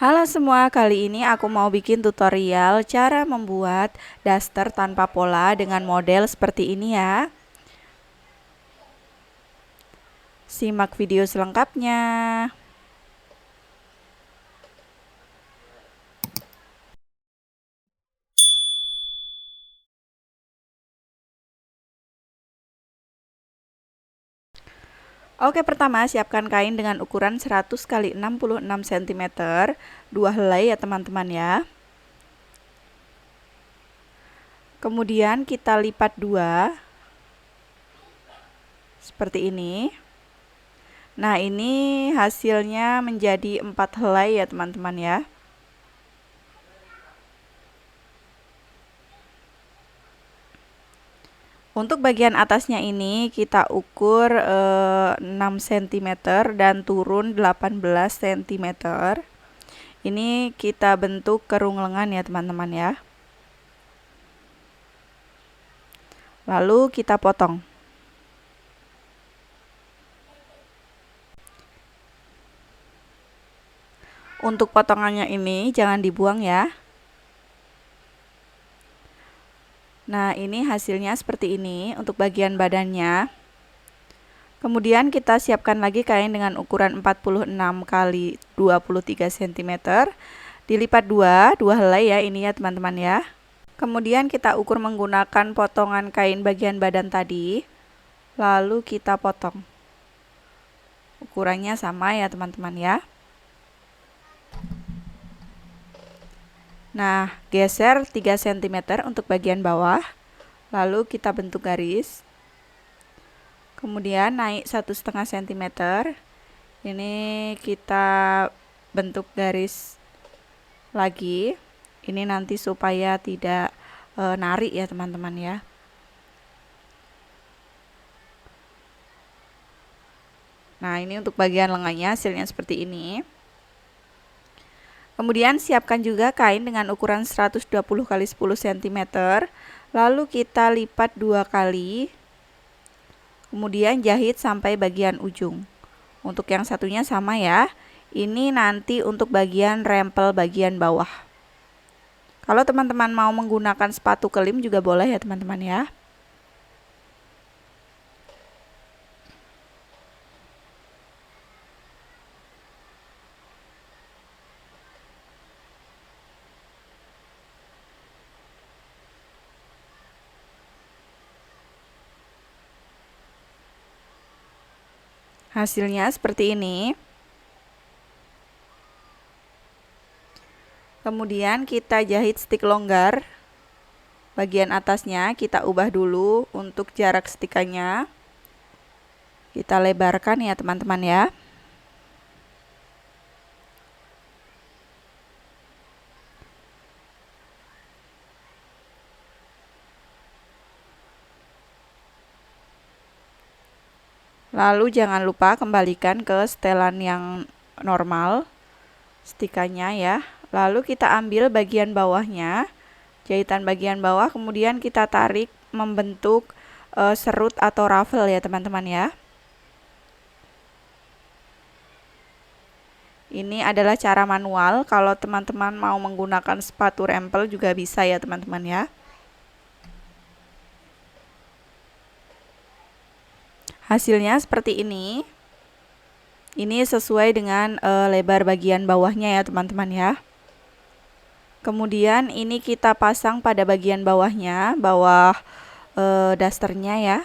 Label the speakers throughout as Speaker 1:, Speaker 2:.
Speaker 1: Halo semua, kali ini aku mau bikin tutorial cara membuat daster tanpa pola dengan model seperti ini ya. Simak video selengkapnya. Oke, pertama siapkan kain dengan ukuran 100 x 66 cm, 2 helai ya teman-teman ya. Kemudian kita lipat 2 seperti ini. Nah, ini hasilnya menjadi 4 helai ya teman-teman ya. Untuk bagian atasnya ini kita ukur 6 cm dan turun 18 cm. Ini kita bentuk kerung lengan ya teman-teman ya. Lalu kita potong. Untuk potongannya ini jangan dibuang ya. Nah, ini hasilnya seperti ini untuk bagian badannya. Kemudian kita siapkan lagi kain dengan ukuran 46 x 23 cm. Dilipat 2 helai ya ini ya teman-teman ya. Kemudian kita ukur menggunakan potongan kain bagian badan tadi. Lalu kita potong. Ukurannya sama ya teman-teman ya. Nah, geser 3 cm untuk bagian bawah. Lalu kita bentuk garis. Kemudian naik 1,5 cm. Ini kita bentuk garis lagi. Ini nanti supaya tidak narik ya teman-teman ya. Nah, ini untuk bagian lengannya hasilnya seperti ini. Kemudian siapkan juga kain dengan ukuran 120 x 10 cm. Lalu kita lipat 2 kali. Kemudian jahit sampai bagian ujung. Untuk yang satunya sama ya. Ini nanti untuk bagian rempel bagian bawah. Kalau teman-teman mau menggunakan sepatu kelim juga boleh ya teman-teman ya. Hasilnya seperti ini. Kemudian kita jahit stik longgar. Bagian atasnya kita ubah dulu untuk jarak stikannya. Kita lebarkan ya teman-teman ya. Lalu jangan lupa kembalikan ke setelan yang normal stikannya ya. Lalu kita ambil bagian bawahnya, jahitan bagian bawah, kemudian kita tarik membentuk serut atau ruffle ya teman-teman ya. Ini adalah cara manual. Kalau teman-teman mau menggunakan sepatu rempel juga bisa ya teman-teman ya. Hasilnya seperti ini. Ini sesuai dengan lebar bagian bawahnya ya teman-teman ya. Kemudian ini kita pasang pada bagian bawahnya, bawah dasternya ya.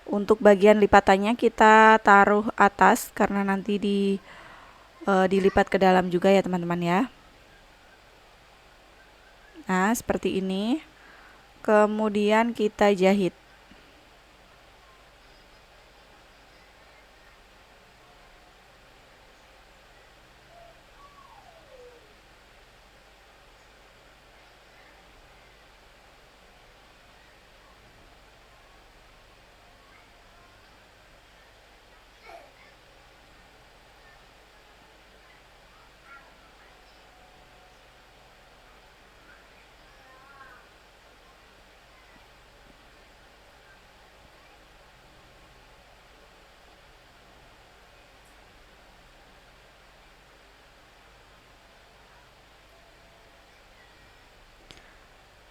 Speaker 1: Untuk bagian lipatannya kita taruh atas karena nanti dilipat ke dalam juga ya teman-teman ya. Nah, seperti ini. Kemudian kita jahit.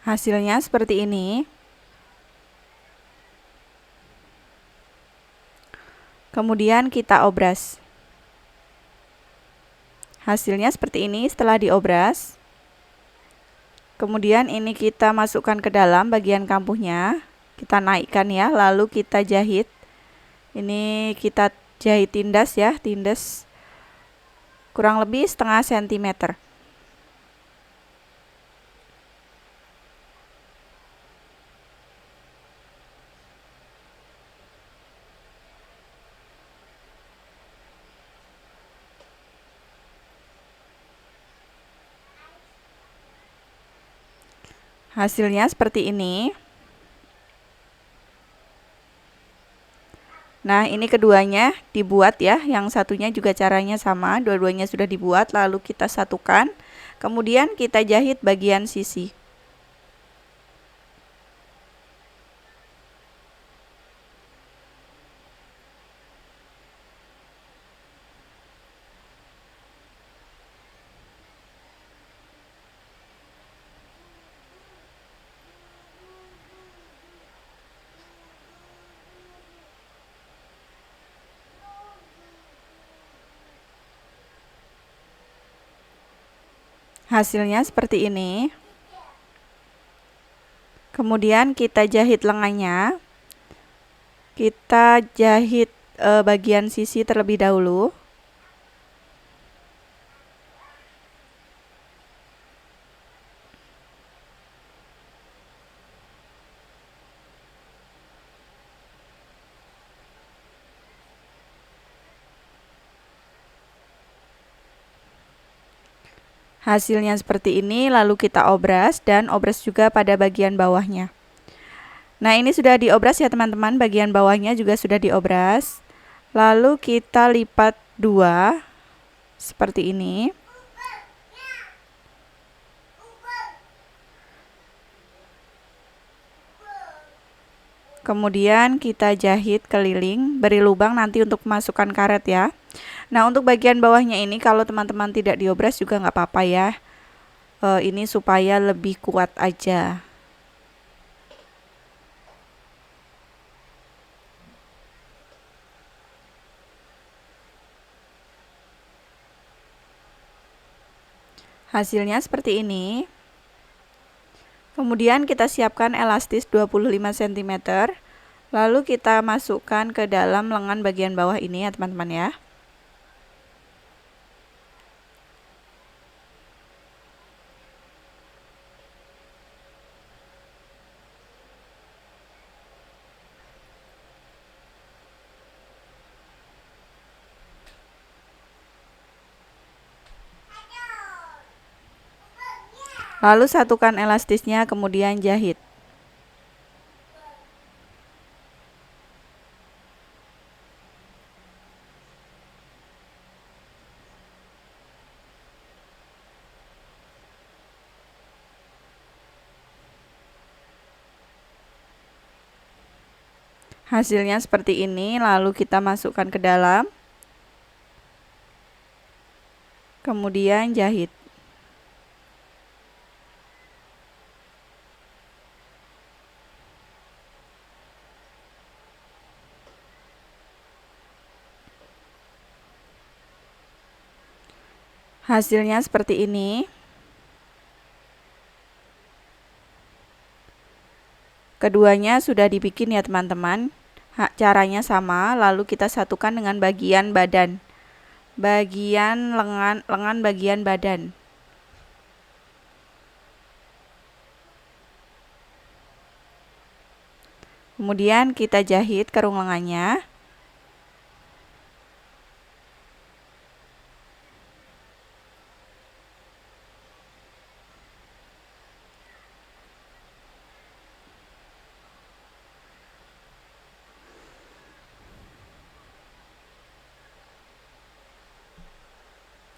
Speaker 1: Hasilnya seperti ini. Kemudian kita obras. Hasilnya seperti ini setelah diobras. Kemudian ini kita masukkan ke dalam bagian kampuhnya. Kita naikkan ya, lalu kita jahit. Ini kita jahit tindas ya, tindas kurang lebih setengah sentimeter. Hasilnya seperti ini. Nah, ini keduanya dibuat ya. Yang satunya juga caranya sama. Dua-duanya sudah dibuat, lalu kita satukan. Kemudian kita jahit bagian sisi. Hasilnya seperti ini. Kemudian kita jahit lengannya. Kita jahit bagian sisi terlebih dahulu. Hasilnya seperti ini, lalu kita obras dan obras juga pada bagian bawahnya. Nah, ini sudah diobras ya teman-teman, bagian bawahnya juga sudah diobras. Lalu kita lipat dua seperti ini. Kemudian kita jahit keliling, beri lubang nanti untuk masukkan karet ya. Nah, untuk bagian bawahnya ini kalau teman-teman tidak diobras juga nggak apa-apa ya. Ini supaya lebih kuat aja. Hasilnya seperti ini. Kemudian kita siapkan elastis 25 cm. Lalu kita masukkan ke dalam lengan bagian bawah ini ya teman-teman ya. Lalu satukan elastisnya, kemudian jahit. Hasilnya seperti ini, lalu kita masukkan ke dalam. Kemudian jahit. Hasilnya seperti ini. Keduanya sudah dibikin ya teman-teman. Caranya sama, lalu kita satukan dengan bagian badan. Bagian lengan bagian badan. Kemudian kita jahit kerung lengannya.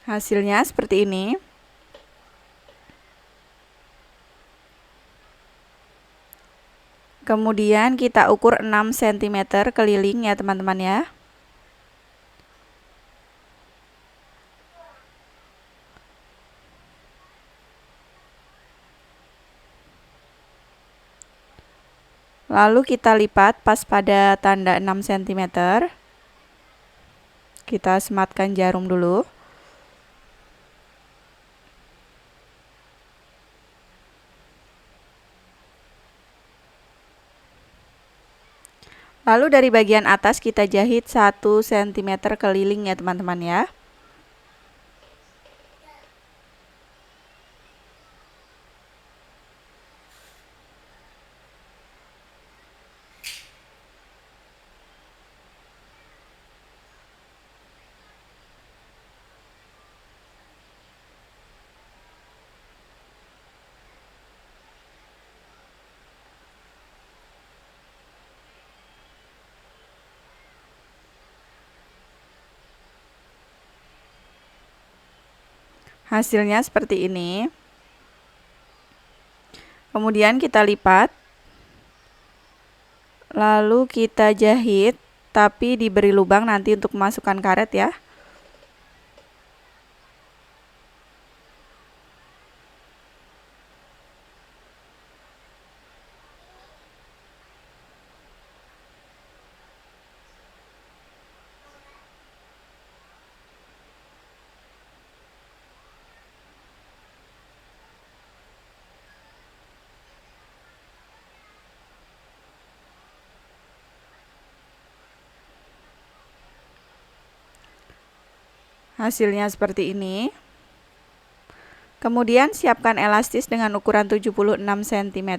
Speaker 1: Hasilnya seperti ini. Kemudian kita ukur 6 cm keliling ya teman-teman ya. Lalu kita lipat pas pada tanda 6 cm. Kita sematkan jarum dulu. Lalu dari bagian atas kita jahit 1 cm keliling ya teman-teman ya. Hasilnya seperti ini. Kemudian kita lipat. Lalu kita jahit, tapi diberi lubang nanti untuk memasukkan karet ya. Hasilnya seperti ini. Kemudian siapkan elastis dengan ukuran 76 cm.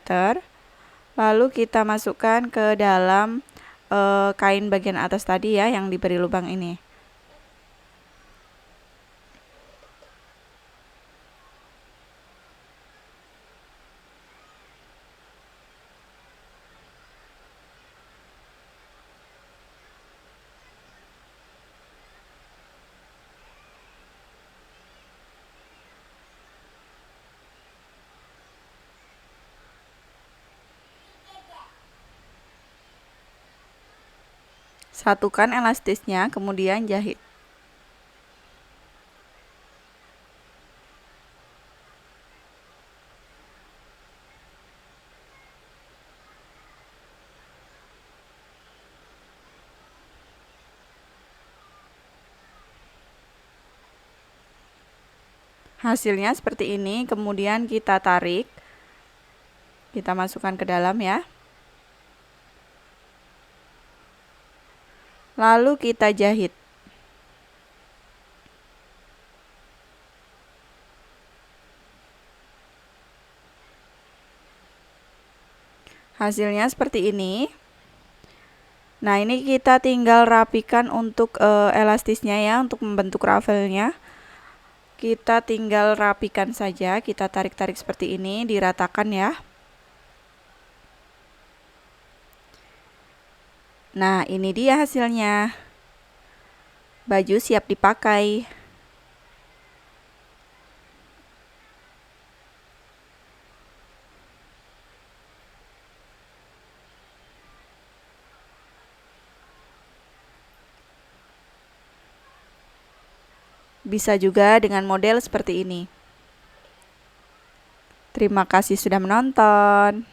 Speaker 1: Lalu kita masukkan ke dalam kain bagian atas tadi ya yang diberi lubang ini. Satukan elastisnya, kemudian jahit. Hasilnya seperti ini, kemudian kita tarik. Kita masukkan ke dalam ya. Lalu kita jahit. Hasilnya seperti ini. Nah, ini kita tinggal rapikan untuk elastisnya ya, untuk membentuk ravelnya. Kita tinggal rapikan saja, kita tarik-tarik seperti ini, diratakan ya. Nah, ini dia hasilnya. Baju siap dipakai. Bisa juga dengan model seperti ini. Terima kasih sudah menonton.